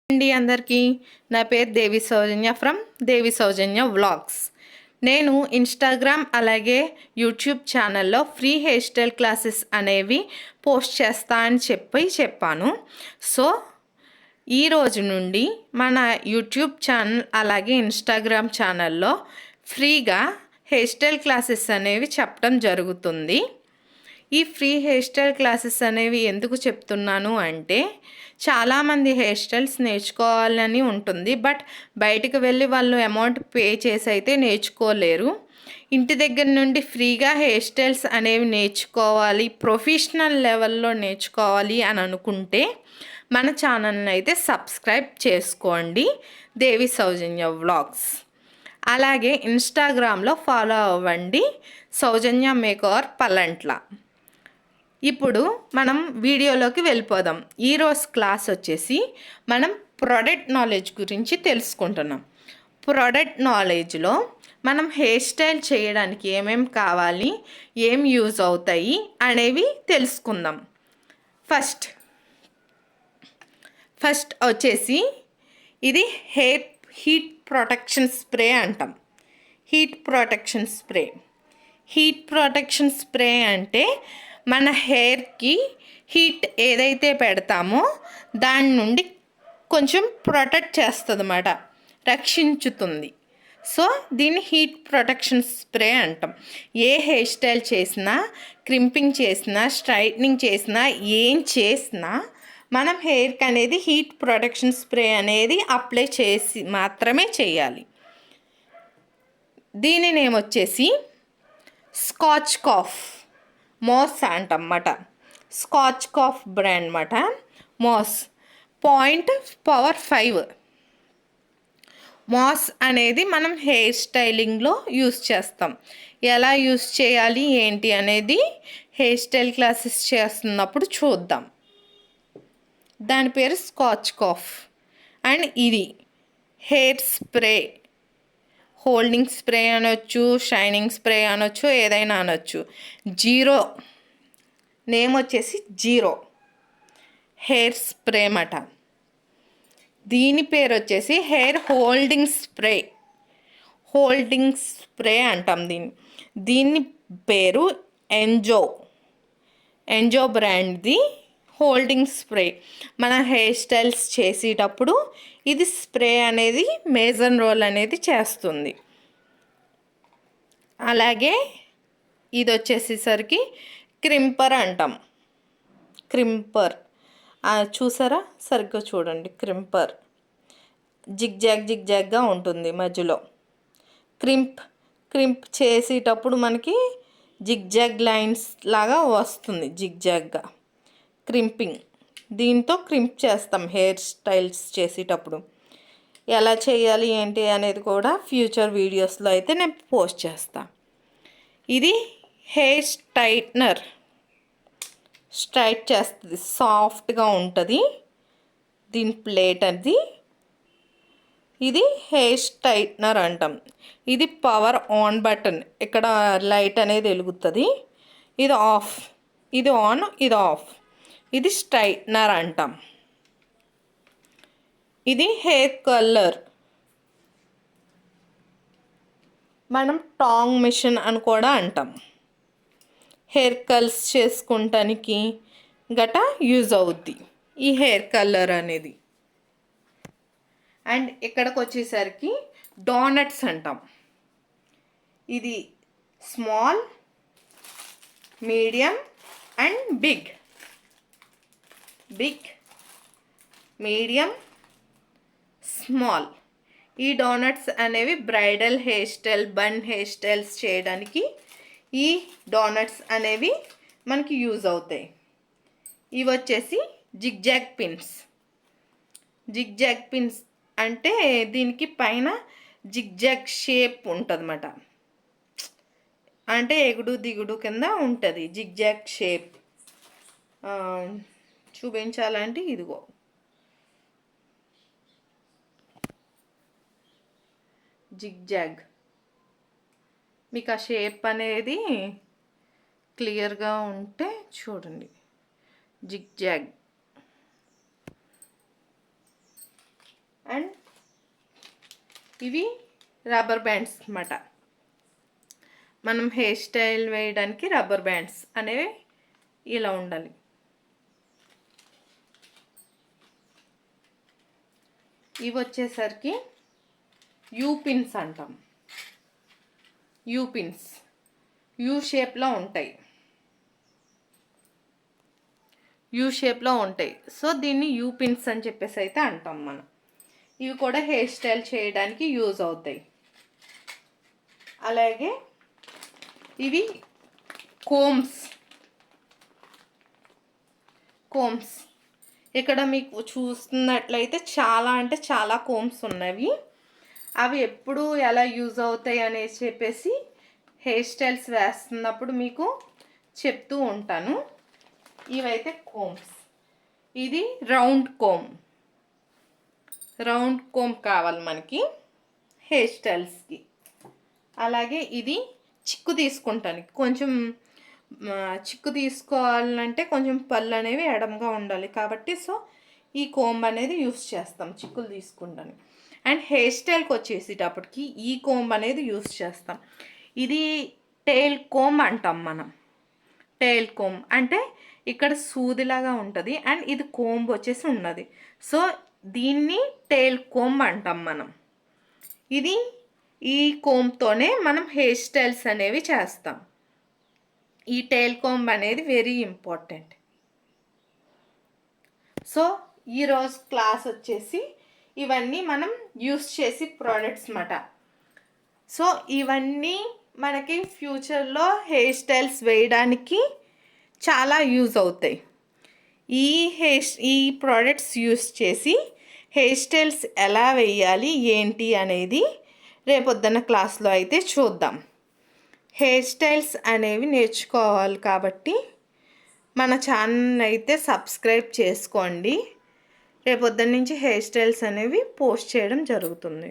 అండి అందరికీ నా పేరు దేవి సౌజన్య ఫ్రమ్ దేవి సౌజన్య వ్లాగ్స్. నేను ఇన్స్టాగ్రామ్ అలాగే యూట్యూబ్ ఛానల్లో ఫ్రీ హెయిర్ స్టైల్ క్లాసెస్ అనేవి పోస్ట్ చేస్తా అని చెప్పాను. సో ఈ రోజు నుండి మన యూట్యూబ్ ఛానల్ అలాగే ఇన్స్టాగ్రామ్ ఛానల్లో ఫ్రీగా హెయిర్ స్టైల్ క్లాసెస్ అనేవి చెప్పడం జరుగుతుంది. ఈ ఫ్రీ హెయిర్ స్టైల్ క్లాసెస్ అనేవి ఎందుకు చెప్తున్నాను అంటే, చాలామంది హెయిర్ స్టైల్స్ నేర్చుకోవాలని ఉంటుంది, బట్ బయటకు వెళ్ళి వాళ్ళు అమౌంట్ పే చేసి అయితే నేర్చుకోలేరు. ఇంటి దగ్గర నుండి ఫ్రీగా హెయిర్ స్టైల్స్ అనేవి నేర్చుకోవాలి, ప్రొఫెషనల్ లెవెల్లో నేర్చుకోవాలి అని అనుకుంటే మన ఛానల్ని అయితే సబ్స్క్రైబ్ చేసుకోండి, దేవి సౌజన్య వ్లాగ్స్. అలాగే ఇన్స్టాగ్రామ్లో ఫాలో అవ్వండి, సౌజన్య మేకోవర్ పల్లంట్ల. ఇప్పుడు మనం వీడియోలోకి వెళ్ళిపోదాం. ఈరోజు క్లాస్ వచ్చేసి మనం ప్రోడక్ట్ నాలెడ్జ్ గురించి తెలుసుకుంటున్నాం. ప్రోడక్ట్ నాలెడ్జ్లో మనం హెయిర్ స్టైల్ చేయడానికి ఏమేమి కావాలి, ఏం యూజ్ అవుతాయి అనేవి తెలుసుకుందాం. ఫస్ట్ వచ్చేసి ఇది హెయిర్ హీట్ ప్రొటెక్షన్ స్ప్రే అంటాం. హీట్ ప్రొటెక్షన్ స్ప్రే అంటే మన హెయిర్కి హీట్ ఏదైతే పెడతామో దాని నుండి కొంచెం ప్రొటెక్ట్ చేస్తుంది అన్నమాట, రక్షించుతుంది. సో దీన్ని హీట్ ప్రొటెక్షన్ స్ప్రే అంటాం. ఏ హెయిర్ స్టైల్ చేసినా, క్రింపింగ్ చేసినా, స్ట్రైట్నింగ్ చేసినా, ఏం చేసినా మనం హెయిర్కి అనేది హీట్ ప్రొటెక్షన్ స్ప్రే అనేది అప్లై చేసి మాత్రమే చేయాలి. దీని నేమ్ వచ్చేసి స్కాచ్ కాఫ్ మోస్ అంటమాట. స్కాచ్ కాఫ్ బ్రాండ్ అన్నమాట. మోస్ 0.5 మాస్ అనేది మనం హెయిర్ స్టైలింగ్లో యూస్ చేస్తాం. ఎలా యూస్ చేయాలి ఏంటి అనేది హెయిర్ స్టైల్ క్లాసెస్ చేస్తున్నప్పుడు చూద్దాం. దాని పేరు స్కాచ్ కాఫ్. అండ్ ఇది హెయిర్ స్ప్రే, హోల్డింగ్ స్ప్రే అనొచ్చు, షైనింగ్ స్ప్రే అనొచ్చు, ఏదైనా అనొచ్చు. జీరో నేమ్ వచ్చేసి జీరో హెయిర్ స్ప్రే అన్నమాట. దీని పేరు వచ్చేసి హెయిర్ హోల్డింగ్ స్ప్రే అంటాం. దీని పేరు ఎంజో బ్రాండ్ది హోల్డింగ్ స్ప్రే. మన హెయిర్ స్టైల్స్ చేసేటప్పుడు ఇది స్ప్రే అనేది మేజర్ రోల్ అనేది చేస్తుంది. అలాగే ఇది వచ్చేసేసరికి క్రింపర్ అంటాం. చూసారా, సరిగ్గా చూడండి. జిగ్జాగ్గా ఉంటుంది మధ్యలో. క్రింప్ చేసేటప్పుడు మనకి జిగ్జాగ్ లైన్స్ లాగా వస్తుంది, జిగ్జాగ్గా క్రింపింగ్. దీంతో క్రింప్ చేస్తాం హెయిర్ స్టైల్స్ చేసేటప్పుడు. ఎలా చేయాలి ఏంటి అనేది కూడా ఫ్యూచర్ వీడియోస్లో అయితే నేను పోస్ట్ చేస్తాను. ఇది హెయిర్ స్ట్రైట్ చేస్తుంది, సాఫ్ట్గా ఉంటుంది దీని ప్లేట్ అది. ఇది హెయిర్ స్ట్రైట్నర్ అంటాం. ఇది పవర్ ఆన్ బటన్, ఇక్కడ లైట్ అనేది వెలుగుతుంది. ఇది ఆఫ్, ఇది ఆన్, ఇది ఆఫ్. ఇది స్ట్రైట్నర్ అంటాం. ఇది హెయిర్ కలర్, మనం టాంగ్ మిషన్ అని కూడా అంటాం. హెయిర్ కల్స్ చేసుకుంటానికి గట యూజ్ అవుద్ది ఈ హెయిర్ కలర్ అనేది. అండ్ ఇక్కడికి వచ్చేసరికి డోనట్స్ అంటాం. ఇది small, medium and big, medium, small. ఈ డోనట్స్ అనేవి bridal hair style, bun hair styles చేయడానికి ఈ డోనట్స్ అనేవి మనకి యూజ్ అవుతాయి. ఇవి వచ్చేసి జిగ్జాగ్ పిన్స్ అంటే దీనికి పైన జిగ్జాగ్ షేప్ ఉంటుంది అన్నమాట. అంటే ఎగుడు దిగుడు కింద ఉంటుంది జిగ్జాగ్ షేప్. చూపించాలంటే ఇదిగో జిగ్జాగ్. మీకు ఆ షేప్ అనేది క్లియర్గా ఉంటే చూడండి. జిగ్జాగ్ ఇవి రబ్బర్ బ్యాండ్స్ అన్నమాట. మనం హెయిర్ స్టైల్ వేయడానికి రబ్బర్ బ్యాండ్స్ అనేవి ఇలా ఉండాలి. ఇవి వచ్చేసరికి యూ పిన్స్ అంటాం. యూ పిన్స్ యూ షేప్లో ఉంటాయి. యూ షేప్లో ఉంటాయి. సో దీన్ని యూ పిన్స్ అని చెప్పేసి అయితే అంటాం మనం. ఇవి కూడా హెయిర్ స్టైల్ చేయడానికి యూజ్ అవుతాయి. అలాగే ఇవి కోమ్స్. ఇక్కడ మీకు చూస్తున్నట్లయితే చాలా అంటే చాలా కోమ్స్ ఉన్నవి. అవి ఎప్పుడు ఎలా యూజ్ అవుతాయి అనేసి చెప్పేసి హెయిర్ స్టైల్స్ వేస్తున్నప్పుడు మీకు చెప్తూ ఉంటాను. ఇవైతే కోమ్స్. ఇది రౌండ్ కోమ్ కావాలి మనకి హెయిర్ స్టైల్స్కి. అలాగే ఇది చిక్కు తీసుకుంటానికి. కొంచెం చిక్కు తీసుకోవాలంటే కొంచెం పళ్ళు అనేవి ఎడంగా ఉండాలి కాబట్టి సో ఈ కోంబ్ అనేది యూస్ చేస్తాం చిక్కులు తీసుకుంటానికి. అండ్ హెయిర్ స్టైల్కి వచ్చేసేటప్పటికి ఈ కోంబ్ అనేది యూస్ చేస్తాం. ఇది టెయిల్ కోంబ్ అంటాం మనం. టెయిల్ కోంబ్ అంటే ఇక్కడ సూదిలాగా ఉంటుంది అండ్ ఇది కోంబ్ వచ్చేసి ఉన్నది. సో దీన్ని టెయిల్ కోంబ్ అంటాం మనం. ఈ కోంబ్తోనే మనం హెయిర్ స్టైల్స్ అనేవి చేస్తాం. ఈ టెయిల్ కోంబ్ అనేది వెరీ ఇంపార్టెంట్. సో ఈరోజు క్లాస్ వచ్చేసి ఇవన్నీ మనం యూస్ చేసి ప్రోడక్ట్స్ అన్నమాట. సో ఇవన్నీ మనకి ఫ్యూచర్లో హెయిర్ స్టైల్స్ వేయడానికి చాలా యూజ్ అవుతాయి. ఈ ప్రోడక్ట్స్ యూస్ చేసి హెయిర్ స్టైల్స్ ఎలా వేయాలి ఏంటి అనేది రేపొద్దున క్లాస్లో అయితే చూద్దాం. హెయిర్ స్టైల్స్ అనేవి నేర్చుకోవాలి కాబట్టి మన ఛానల్ అయితే సబ్స్క్రైబ్ చేసుకోండి. రేపొద్దున నుంచి హెయిర్ స్టైల్స్ అనేవి పోస్ట్ చేయడం జరుగుతుంది.